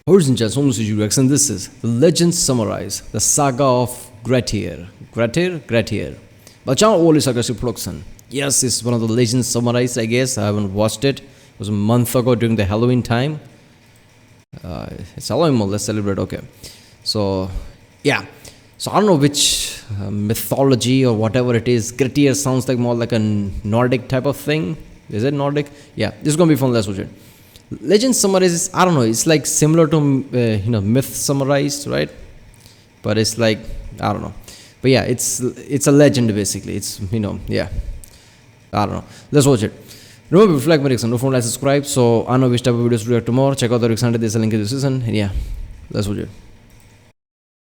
Original Songs and this is the legend summarized, the Saga of Grettir. Grettir. But John Oli Sarcastic production. Yes, it's one of the legends summarized, I guess. I haven't watched it. It was a month ago during the Halloween time. It's Halloween, let's celebrate, okay. So, yeah. So I don't know which mythology or whatever it is. Grettir sounds like more like a Nordic type of thing. Is it Nordic? Yeah, this is going to be fun, let's watch it. Legend summarized, I don't know, it's like similar to, myth summarized, right? But it's like, I don't know. But yeah, it's a legend basically. It's, yeah. I don't know. Let's watch it. Remember, if you like my reaction, don't forget to subscribe. So I know which type of videos to react to more. Check out the reaction, there's a link in the description. And yeah, let's watch it.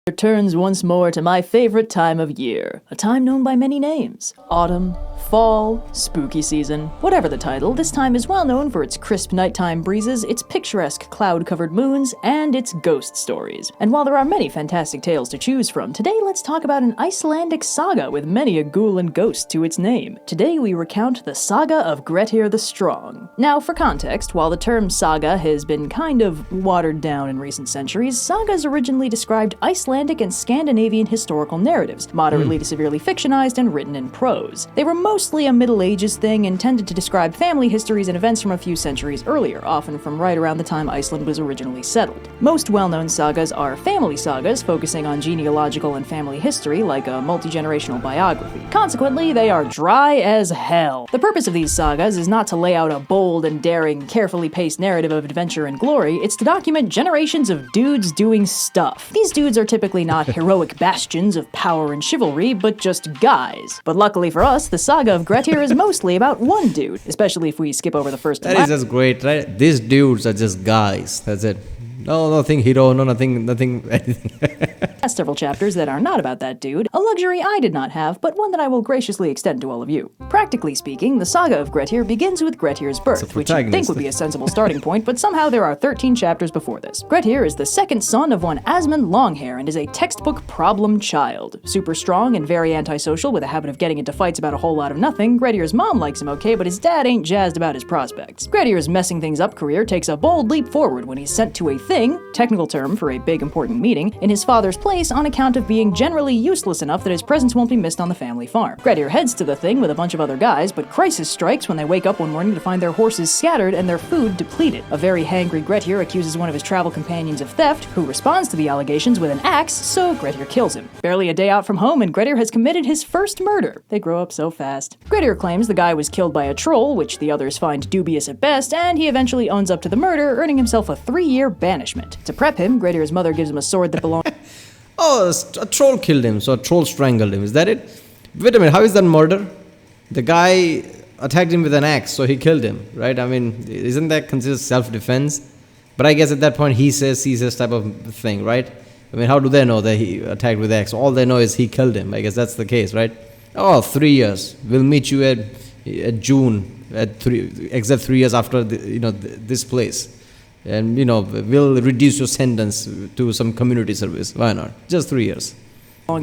Returns once more to my favorite time of year, a time known by many names. Autumn, fall, spooky season. Whatever the title, this time is well known for its crisp nighttime breezes, its picturesque cloud-covered moons, and its ghost stories. And while there are many fantastic tales to choose from, today let's talk about an Icelandic saga with many a ghoul and ghost to its name. Today we recount the Saga of Grettir the Strong. Now, for context, while the term saga has been kind of watered down in recent centuries, sagas originally described Icelandic and Scandinavian historical narratives, moderately to severely fictionized and written in prose. They were mostly a Middle Ages thing, intended to describe family histories and events from a few centuries earlier, often from right around the time Iceland was originally settled. Most well-known sagas are family sagas, focusing on genealogical and family history, like a multi-generational biography. Consequently, they are dry as hell. The purpose of these sagas is not to lay out a bold and daring, carefully paced narrative of adventure and glory, it's to document generations of dudes doing stuff. These dudes are typically not heroic bastions of power and chivalry, but just guys. But luckily for us, the Saga of Grettir is mostly about one dude, especially if we skip over the first and That is just great, right? These dudes are just guys. That's it. No, nothing hero, no, nothing, anything. last several chapters that are not about that dude, a luxury I did not have, but one that I will graciously extend to all of you. Practically speaking, the Saga of Grettir begins with Grettir's birth, which you'd think would be a sensible starting point, but somehow there are 13 chapters before this. Grettir is the second son of one Asmund Longhair and is a textbook problem child. Super strong and very antisocial with a habit of getting into fights about a whole lot of nothing, Grettir's mom likes him okay, but his dad ain't jazzed about his prospects. Grettir's messing things up career takes a bold leap forward when he's sent to a thing, technical term for a big important meeting, in his father's place on account of being generally useless enough that his presence won't be missed on the family farm. Grettir heads to the thing with a bunch of other guys, but crisis strikes when they wake up one morning to find their horses scattered and their food depleted. A very hangry Grettir accuses one of his travel companions of theft, who responds to the allegations with an axe, so Grettir kills him. Barely a day out from home and Grettir has committed his first murder. They grow up so fast. Grettir claims the guy was killed by a troll, which the others find dubious at best, and he eventually owns up to the murder, earning himself a 3-year banishment. To prep him, Grettir's mother gives him a sword that belongs Oh, a troll killed him, so a troll strangled him. Is that it? Wait a minute, how is that murder? The guy attacked him with an axe, so he killed him, right? I mean, isn't that considered self-defense? But I guess at that point, he says type of thing, right? I mean, how do they know that he attacked with axe? All they know is he killed him. I guess that's the case, right? Oh, 3 years. We'll meet you at June, exact 3 years after this place. And, we'll reduce your sentence to some community service. Why not? Just 3 years.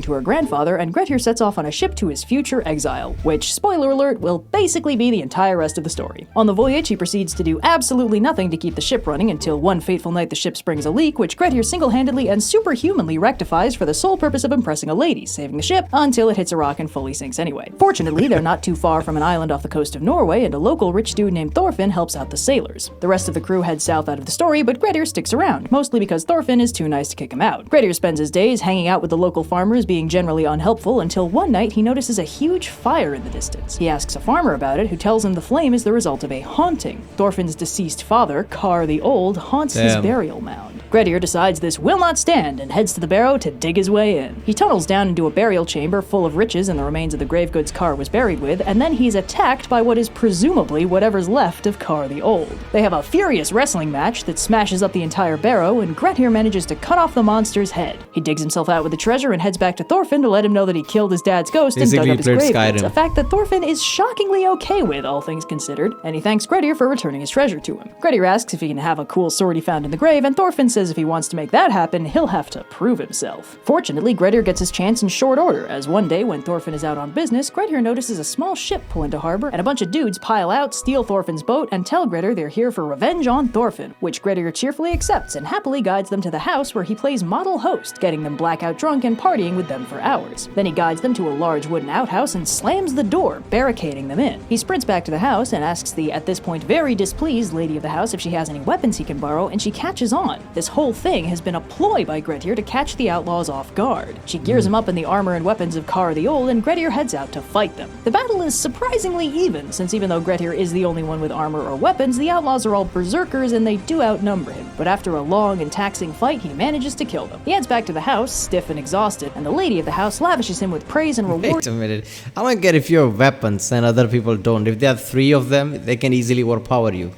To her grandfather, and Grettir sets off on a ship to his future exile, which, spoiler alert, will basically be the entire rest of the story. On the voyage, he proceeds to do absolutely nothing to keep the ship running until one fateful night the ship springs a leak, which Grettir single-handedly and superhumanly rectifies for the sole purpose of impressing a lady, saving the ship until it hits a rock and fully sinks anyway. Fortunately, they're not too far from an island off the coast of Norway, and a local rich dude named Thorfinn helps out the sailors. The rest of the crew heads south out of the story, but Grettir sticks around, mostly because Thorfinn is too nice to kick him out. Grettir spends his days hanging out with the local farmers, being generally unhelpful, until one night he notices a huge fire in the distance. He asks a farmer about it, who tells him the flame is the result of a haunting. Thorfinn's deceased father, Kar the Old, haunts his burial mound. Grettir decides this will not stand and heads to the barrow to dig his way in. He tunnels down into a burial chamber full of riches and the remains of the grave goods Kar was buried with, and then he's attacked by what is presumably whatever's left of Kar the Old. They have a furious wrestling match that smashes up the entire barrow, and Grettir manages to cut off the monster's head. He digs himself out with the treasure and heads back back to Thorfinn to let him know that he killed his dad's ghost Basically, and dug up his he played grave. Skyrim. A fact that Thorfinn is shockingly okay with, all things considered, and he thanks Grettir for returning his treasure to him. Grettir asks if he can have a cool sword he found in the grave, and Thorfinn says if he wants to make that happen, he'll have to prove himself. Fortunately, Grettir gets his chance in short order, as one day when Thorfinn is out on business, Grettir notices a small ship pull into harbor, and a bunch of dudes pile out, steal Thorfinn's boat, and tell Grettir they're here for revenge on Thorfinn, which Grettir cheerfully accepts and happily guides them to the house where he plays model host, getting them blackout drunk and partying with them for hours. Then he guides them to a large wooden outhouse and slams the door, barricading them in. He sprints back to the house and asks the, at this point, very displeased lady of the house if she has any weapons he can borrow, and she catches on. This whole thing has been a ploy by Grettir to catch the outlaws off guard. She gears him up in the armor and weapons of Kar the Old, and Grettir heads out to fight them. The battle is surprisingly even, since even though Grettir is the only one with armor or weapons, the outlaws are all berserkers and they do outnumber him. But after a long and taxing fight, he manages to kill them. He heads back to the house, stiff and exhausted, and the lady of the house lavishes him with praise and reward. Wait a minute. I don't get if you have weapons and other people don't. If there are three of them, they can easily overpower you,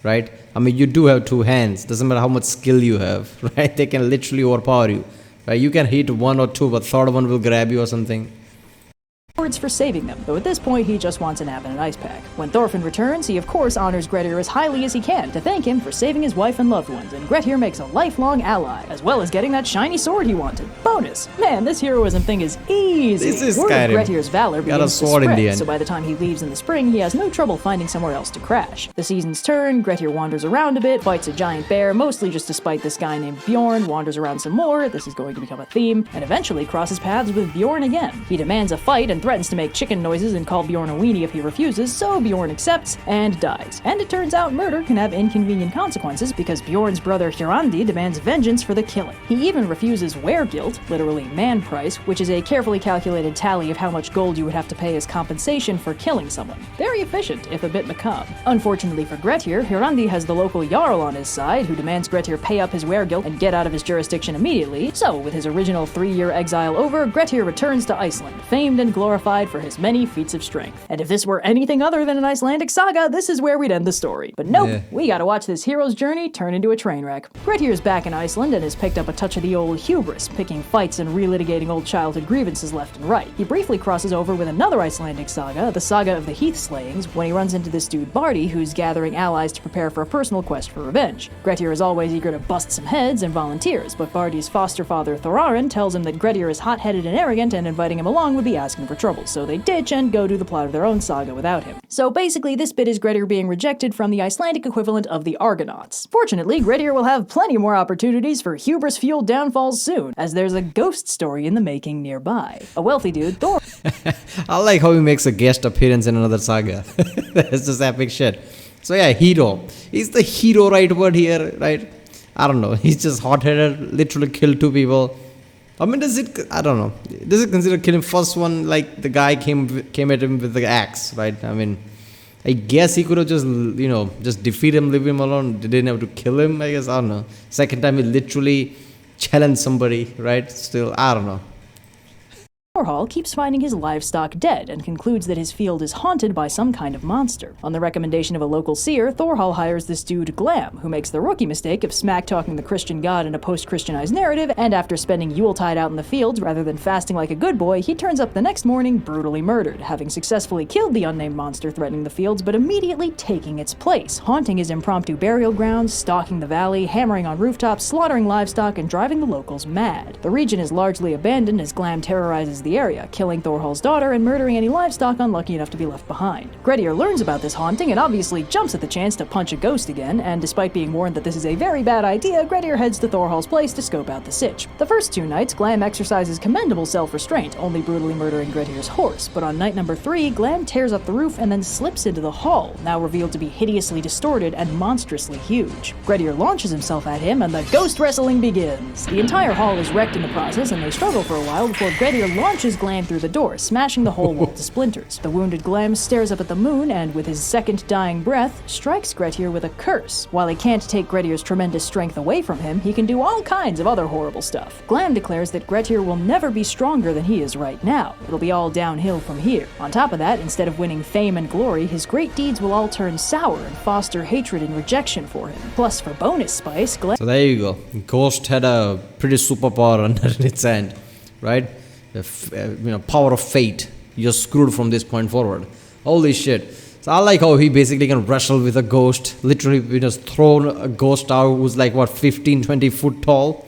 right? I mean, you do have two hands. Doesn't matter how much skill you have, right? They can literally overpower you, right? You can hit one or two, but third one will grab you or something. For saving them, though at this point he just wants a nap and an ice pack. When Thorfinn returns, he of course honors Grettir as highly as he can to thank him for saving his wife and loved ones, and Grettir makes a lifelong ally, as well as getting that shiny sword he wanted. Bonus! Man, this heroism thing is easy! This is Word Skyrim. of Grettir's valor Got a begins to sword in spread, the end. so by the time he leaves in the spring, he has no trouble finding somewhere else to crash. The seasons turn, Grettir wanders around a bit, fights a giant bear, mostly just to spite this guy named Bjorn, wanders around some more, this is going to become a theme, and eventually crosses paths with Bjorn again. He demands a fight and threatens to make chicken noises and call Bjorn a weenie if he refuses, so Bjorn accepts and dies. And it turns out murder can have inconvenient consequences because Bjorn's brother Hjörandi demands vengeance for the killing. He even refuses weregilt, literally man price, which is a carefully calculated tally of how much gold you would have to pay as compensation for killing someone. Very efficient, if a bit macabre. Unfortunately for Grettir, Hjörandi has the local Jarl on his side, who demands Grettir pay up his weregilt and get out of his jurisdiction immediately. So, with his original 3-year exile over, Grettir returns to Iceland, famed and glorified for his many feats of strength. And if this were anything other than an Icelandic saga, this is where we'd end the story. But nope, Yeah. we gotta watch this hero's journey turn into a train wreck. Grettir's back in Iceland and has picked up a touch of the old hubris, picking fights and relitigating old childhood grievances left and right. He briefly crosses over with another Icelandic saga, the Saga of the Heath Slayings, when he runs into this dude Bardi, who's gathering allies to prepare for a personal quest for revenge. Grettir is always eager to bust some heads and volunteers, but Bardi's foster father Thorarin tells him that Grettir is hot-headed and arrogant, and inviting him along would be asking for trouble, so they ditch and go do the plot of their own saga without him. So basically, this bit is Grettir being rejected from the Icelandic equivalent of the Argonauts. Fortunately, Grettir will have plenty more opportunities for hubris-fueled downfalls soon, as there's a ghost story in the making nearby. A wealthy dude, Thor, I like how he makes a guest appearance in another saga. That's just epic shit. So yeah, hero. Is the hero right word here, right? I don't know. He's just hot-headed, literally killed 2 people. I mean, I don't know. Does it consider killing first one like the guy came at him with the axe, right? I mean, I guess he could have just, just defeat him, leave him alone. They didn't have to kill him, I guess. I don't know. Second time he literally challenged somebody, right? Still, I don't know. Thorhall keeps finding his livestock dead and concludes that his field is haunted by some kind of monster. On the recommendation of a local seer, Thorhall hires this dude Glam, who makes the rookie mistake of smack-talking the Christian god in a post-Christianized narrative, and after spending Yuletide out in the fields rather than fasting like a good boy, he turns up the next morning brutally murdered, having successfully killed the unnamed monster threatening the fields, but immediately taking its place, haunting his impromptu burial grounds, stalking the valley, hammering on rooftops, slaughtering livestock, and driving the locals mad. The region is largely abandoned as Glam terrorizes the area, killing Thorhall's daughter and murdering any livestock unlucky enough to be left behind. Grettir learns about this haunting and obviously jumps at the chance to punch a ghost again, and despite being warned that this is a very bad idea, Grettir heads to Thorhall's place to scope out the sitch. The first 2 nights, Glam exercises commendable self-restraint, only brutally murdering Grettir's horse, but on night number 3, Glam tears up the roof and then slips into the hall, now revealed to be hideously distorted and monstrously huge. Grettir launches himself at him and the ghost wrestling begins. The entire hall is wrecked in the process and they struggle for a while before Grettir launches Glam through the door, smashing the whole wall to splinters. The wounded Glam stares up at the moon and, with his second dying breath, strikes Grettir with a curse. While he can't take Grettir's tremendous strength away from him, he can do all kinds of other horrible stuff. Glam declares that Grettir will never be stronger than he is right now. It'll be all downhill from here. On top of that, instead of winning fame and glory, his great deeds will all turn sour and foster hatred and rejection for him. Plus, for bonus spice, Glam... So there you go. Ghost had a pretty superpower under its hand, right? power of fate. You're screwed from this point forward. Holy shit. So I like how he basically can wrestle with a ghost. Literally, just thrown a ghost out who's like, what, 15, 20 foot tall?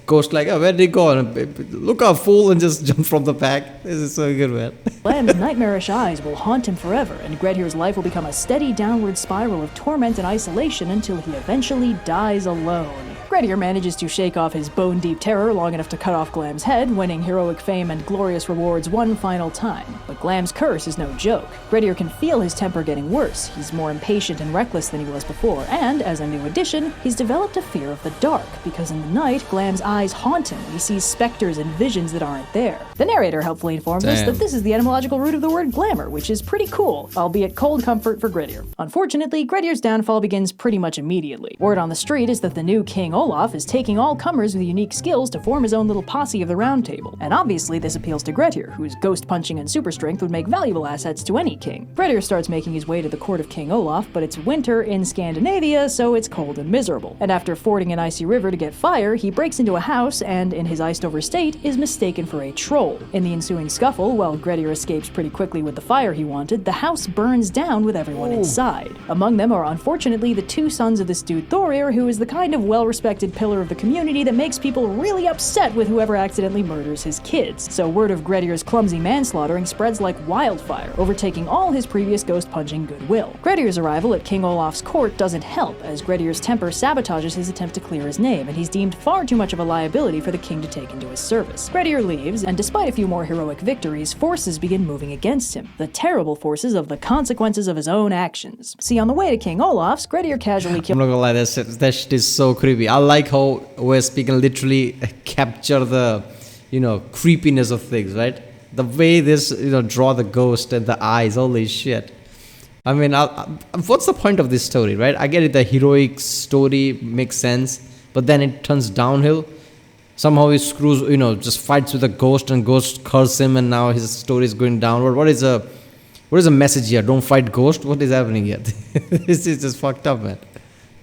Ghost like, oh, where did he go? And, look out, fool, and just jump from the back. This is so good, man. Glam's nightmarish eyes will haunt him forever, and Grettir's life will become a steady downward spiral of torment and isolation until he eventually dies alone. Grettir manages to shake off his bone-deep terror long enough to cut off Glam's head, winning heroic fame and glorious rewards one final time. But Glam's curse is no joke. Grettir can feel his temper getting worse. He's more impatient and reckless than he was before, and, as a new addition, he's developed a fear of the dark, because in the night, Glam's eyes haunt him. He sees specters and visions that aren't there. The narrator helpfully informs us that this is the etymological root of the word glamour, which is pretty cool, albeit cold comfort for Grettir. Unfortunately, Grettir's downfall begins pretty much immediately. Word on the street is that the new King Olaf is taking all comers with unique skills to form his own little posse of the Round Table. And obviously this appeals to Grettir, whose ghost punching and super strength would make valuable assets to any king. Grettir starts making his way to the court of King Olaf, but it's winter in Scandinavia, so it's cold and miserable. And after fording an icy river to get fire, he breaks into a house and, in his iced-over state, is mistaken for a troll. In the ensuing scuffle, while Grettir escapes pretty quickly with the fire he wanted, the house burns down with everyone inside. Among them are unfortunately the two sons of this dude Thorir, who is the kind of well-respected pillar of the community that makes people really upset with whoever accidentally murders his kids. So word of Grettir's clumsy manslaughtering spreads like wildfire, overtaking all his previous ghost-punching goodwill. Grettir's arrival at King Olaf's court doesn't help, as Grettir's temper sabotages his attempt to clear his name, and he's deemed far too much of a liability for the king to take into his service. Grettir leaves, and despite a few more heroic victories, forces begin moving against him. The terrible forces of the consequences of his own actions. See, on the way to King Olaf's, Grettir casually kills— I'm not gonna lie, that shit is so creepy. I like how Westby can literally capture the, creepiness of things, right? The way this, draw the ghost and the eyes, holy shit. I mean, what's the point of this story, right? I get it, the heroic story makes sense, but then it turns downhill. Somehow he screws, just fights with a ghost and ghost curses him, and now his story is going downward. What is the message here? Don't fight ghost? What is happening here? This is just fucked up, man.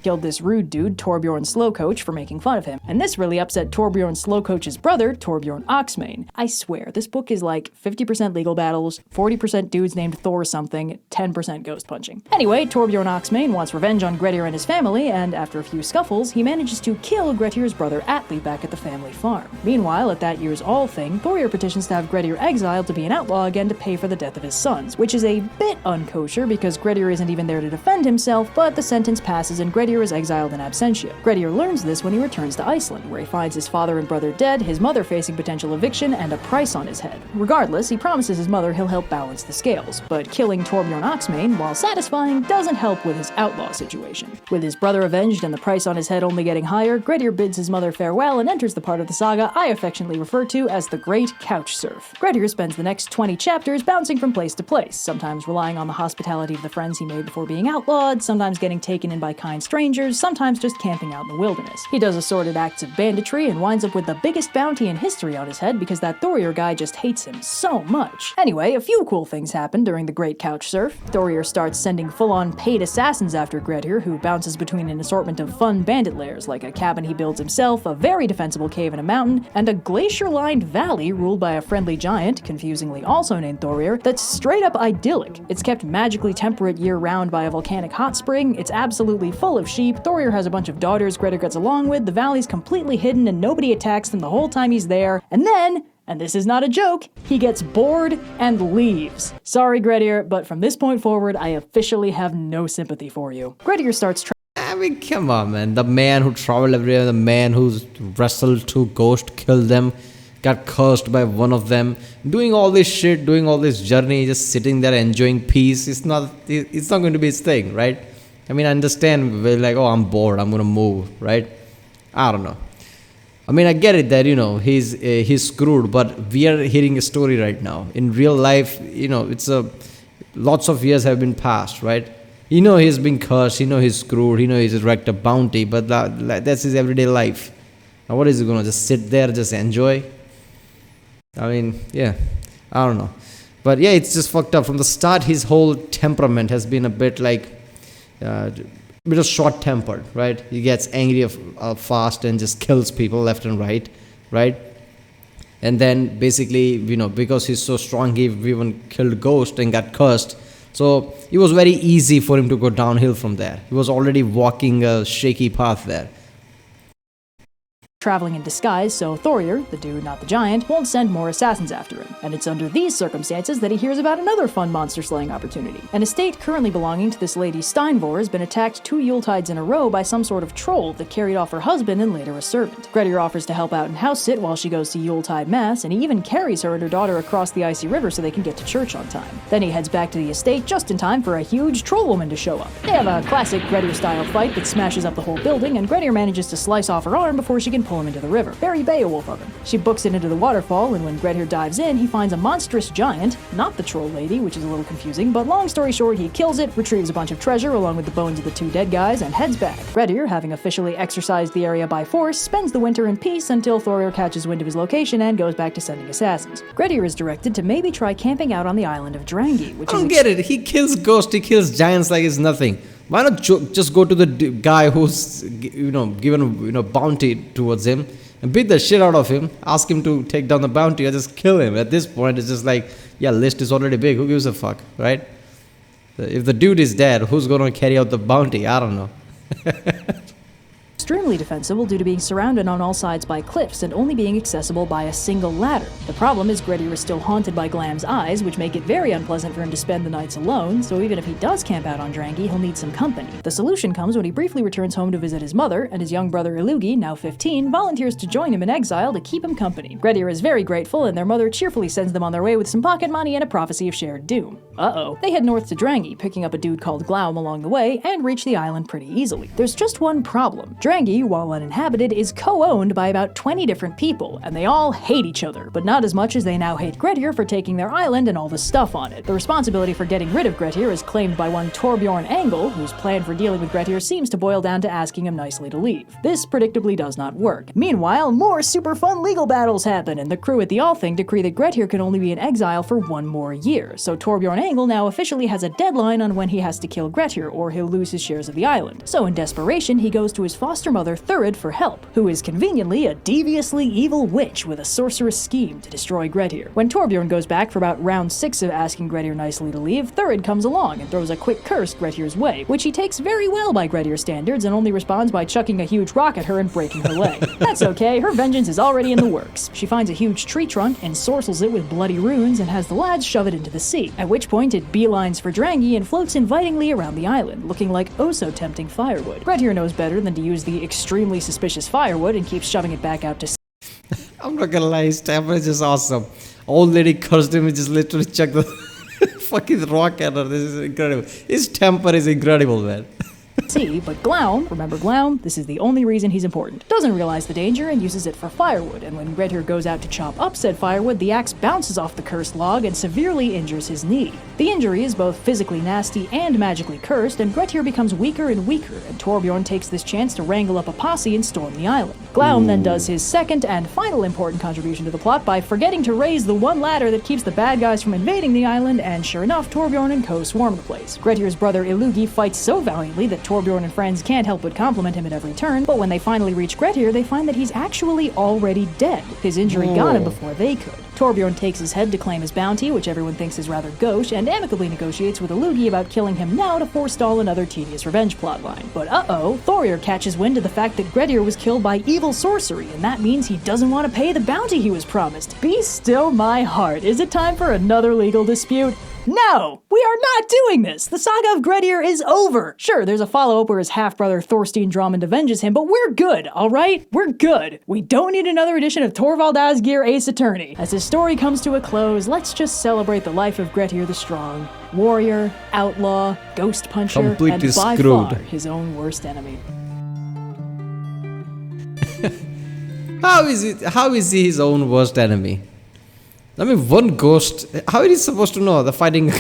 Killed this rude dude, Torbjorn Slowcoach, for making fun of him. And this really upset Torbjorn Slowcoach's brother, Torbjorn Oxmane. I swear, this book is like 50% legal battles, 40% dudes named Thor something, 10% ghost punching. Anyway, Torbjorn Oxmane wants revenge on Grettir and his family, and after a few scuffles, he manages to kill Grettir's brother Atli back at the family farm. Meanwhile, at that year's All Thing, Thorir petitions to have Grettir exiled to be an outlaw again to pay for the death of his sons, which is a bit unkosher because Grettir isn't even there to defend himself, but the sentence passes and Grettir is exiled in absentia. Grettir learns this when he returns to Iceland, where he finds his father and brother dead, his mother facing potential eviction, and a price on his head. Regardless, he promises his mother he'll help balance the scales, but killing Torbjorn Oxmane, while satisfying, doesn't help with his outlaw situation. With his brother avenged and the price on his head only getting higher, Grettir bids his mother farewell and enters the part of the saga I affectionately refer to as the Great Couch Surf. Grettir spends the next 20 chapters bouncing from place to place, sometimes relying on the hospitality of the friends he made before being outlawed, sometimes getting taken in by kind strangers, sometimes just camping out in the wilderness. He does assorted acts of banditry and winds up with the biggest bounty in history on his head because that Thorir guy just hates him so much. Anyway, a few cool things happen during the Great Couch Surf. Thorir starts sending full-on paid assassins after Grettir, who bounces between an assortment of fun bandit lairs like a cabin he builds himself, a very defensible cave in a mountain, and a glacier-lined valley ruled by a friendly giant, confusingly also named Thorir, that's straight up idyllic. It's kept magically temperate year-round by a volcanic hot spring, it's absolutely full of sheep, Thorir has a bunch of daughters Grettir gets along with, the valley's completely hidden and nobody attacks them the whole time he's there, and then, and this is not a joke, he gets bored and leaves. Sorry Grettir, but from this point forward, I officially have no sympathy for you. Grettir starts I mean, come on, man. The man who traveled everywhere, the man who's wrestled two ghosts, killed them, got cursed by one of them, doing all this shit, doing all this journey, just sitting there enjoying peace. It's not going to be his thing, right? I mean, I understand, we're like, oh, I'm bored, I'm gonna move, right? I don't know. I mean, I get it that, he's screwed, but we are hearing a story right now. In real life, it's lots of years have been passed, right? He's been cursed, he's screwed, he's wrecked a bounty, but that's his everyday life. Now what is he gonna just sit there, just enjoy? I mean, yeah, I don't know. But yeah, it's just fucked up. From the start, his whole temperament has been a bit like, bit of short-tempered, right? He gets angry fast and just kills people left and right? And then basically, because he's so strong, he even killed Ghost and got cursed. So it was very easy for him to go downhill from there. He was already walking a shaky path there. Traveling in disguise, so Thorir, the dude, not the giant, won't send more assassins after him. And it's under these circumstances that he hears about another fun monster-slaying opportunity. An estate currently belonging to this lady Steinvor has been attacked 2 Yuletides in a row by some sort of troll that carried off her husband and later a servant. Grettir offers to help out and house sit while she goes to Yuletide Mass, and he even carries her and her daughter across the icy river so they can get to church on time. Then he heads back to the estate just in time for a huge troll woman to show up. They have a classic Grettir-style fight that smashes up the whole building, and Grettir manages to slice off her arm before she can pull him into the river. Very Beowulf of him. She books it into the waterfall, and when Grettir dives in, he finds a monstrous giant, not the troll lady, which is a little confusing, but long story short, he kills it, retrieves a bunch of treasure along with the bones of the 2 dead guys, and heads back. Grettir, having officially exorcised the area by force, spends the winter in peace until Thorir catches wind of his location and goes back to sending assassins. Grettir is directed to maybe try camping out on the island of Drangi, which I don't get it. He kills ghosts, he kills giants like it's nothing. Why not just go to the guy who's given bounty towards him and beat the shit out of him, ask him to take down the bounty or just kill him? At this point, it's just like, yeah, list is already big. Who gives a fuck, right? If the dude is dead, who's going to carry out the bounty? I don't know. extremely defensible due to being surrounded on all sides by cliffs and only being accessible by a single ladder. The problem is Grettir is still haunted by Glam's eyes, which make it very unpleasant for him to spend the nights alone, so even if he does camp out on Drangi, he'll need some company. The solution comes when he briefly returns home to visit his mother, and his young brother Illugi, now 15, volunteers to join him in exile to keep him company. Grettir is very grateful, and their mother cheerfully sends them on their way with some pocket money and a prophecy of shared doom. Uh-oh. They head north to Drangi, picking up a dude called Glaum along the way, and reach the island pretty easily. There's just one problem. Drangi, while uninhabited, is co-owned by about 20 different people, and they all hate each other, but not as much as they now hate Grettir for taking their island and all the stuff on it. The responsibility for getting rid of Grettir is claimed by one Torbjorn Angle, whose plan for dealing with Grettir seems to boil down to asking him nicely to leave. This predictably does not work. Meanwhile, more super fun legal battles happen, and the crew at the Althing decree that Grettir can only be in exile for 1 more year, so Torbjorn Angle now officially has a deadline on when he has to kill Grettir, or he'll lose his shares of the island. So in desperation, he goes to his foster mother Thurid for help, who is conveniently a deviously evil witch with a sorcerous scheme to destroy Grettir. When Torbjorn goes back for about round 6 of asking Grettir nicely to leave, Thurid comes along and throws a quick curse Grettir's way, which he takes very well by Grettir standards and only responds by chucking a huge rock at her and breaking her leg. That's okay, her vengeance is already in the works. She finds a huge tree trunk and ensorcels it with bloody runes and has the lads shove it into the sea, at which point it beelines for Drangi and floats invitingly around the island, looking like oh so tempting firewood. Grettir knows better than to use the extremely suspicious firewood and keeps shoving it back out to sea. I'm not gonna lie, his temper is just awesome. Old lady cursed him, he just literally chucked the fucking rock at her. This is incredible. His temper is incredible, man. But Glaum, remember Glaum, this is the only reason he's important, doesn't realize the danger and uses it for firewood, and when Grettir goes out to chop up said firewood, the axe bounces off the cursed log and severely injures his knee. The injury is both physically nasty and magically cursed, and Grettir becomes weaker and weaker, and Torbjorn takes this chance to wrangle up a posse and storm the island. Glaum then does his second and final important contribution to the plot by forgetting to raise the one ladder that keeps the bad guys from invading the island, and sure enough, Torbjorn and co swarm the place. Grettir's brother Illugi fights so valiantly that Torbjorn and friends can't help but compliment him at every turn, but when they finally reach Grettir, they find that he's actually already dead. His injury got him before they could. Torbjorn takes his head to claim his bounty, which everyone thinks is rather gauche, and amicably negotiates with Illugi about killing him now to forestall another tedious revenge plotline. But uh-oh, Thorir catches wind of the fact that Grettir was killed by evil sorcery, and that means he doesn't want to pay the bounty he was promised. Be still my heart. Is it time for another legal dispute? No! We are not doing this! The Saga of Grettir is over! Sure, there's a follow-up where his half-brother Thorstein Drummond avenges him, but we're good, alright? We're good. We don't need another edition of Torvald Asgeir Ace Attorney. As his story comes to a close, let's just celebrate the life of Grettir the Strong. Warrior, outlaw, ghost puncher, completely and by screwed. far his own worst enemy. How is he his own worst enemy? I mean, one ghost, how is he supposed to know the fighting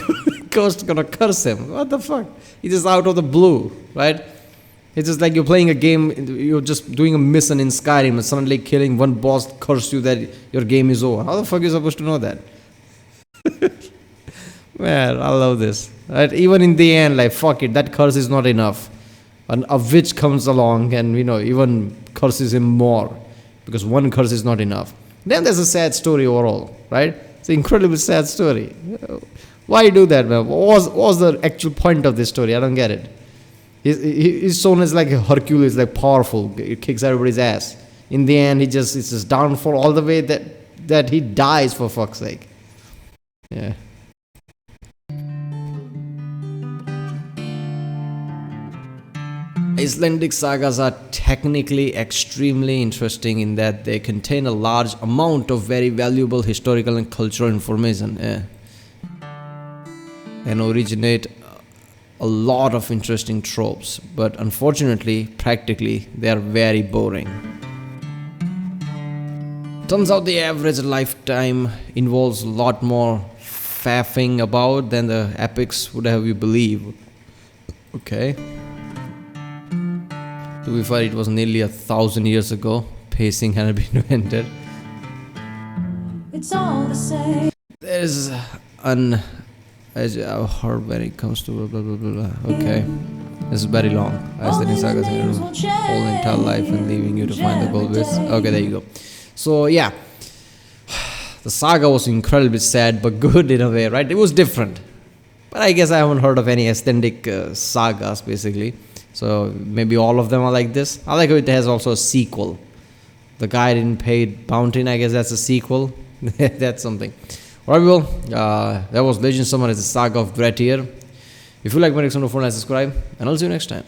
ghost gonna curse him? What the fuck? He's just out of the blue, right? It's just like you're playing a game, you're just doing a mission in Skyrim and suddenly killing one boss curse you that your game is over. How the fuck are you supposed to know that? Man, I love this. Right? Even in the end, like, fuck it, that curse is not enough. And a witch comes along and, even curses him more. Because one curse is not enough. then there's a sad story overall, right? It's an incredibly sad story. Why do that, man? What was the actual point of this story? I don't get it. He's shown as like a Hercules, like powerful. He kicks everybody's ass. In the end, it's just downfall all the way that he dies, for fuck's sake. Yeah. Icelandic sagas are technically extremely interesting in that they contain a large amount of very valuable historical and cultural information, and originate a lot of interesting tropes, but unfortunately, practically, they are very boring. Turns out the average lifetime involves a lot more faffing about than the epics would have you believe. Okay. To be fair, it was nearly 1,000 years ago. Pacing had been invented. It's all the same. There's as I've heard when it comes to blah blah blah blah. Okay, this is very long. Icelandic sagas in whole entire life and leaving you to find the goal with. Okay, there you go. So yeah, the saga was incredibly sad but good in a way, right? It was different, but I guess I haven't heard of any Icelandic sagas basically. So maybe all of them are like this. I like how it has also a sequel. The guy didn't pay bounty. I guess that's a sequel. That's something. Alright, people. That was Legend Summer as the Saga of Grettir. If you like my next one, don't forget to subscribe, and I'll see you next time.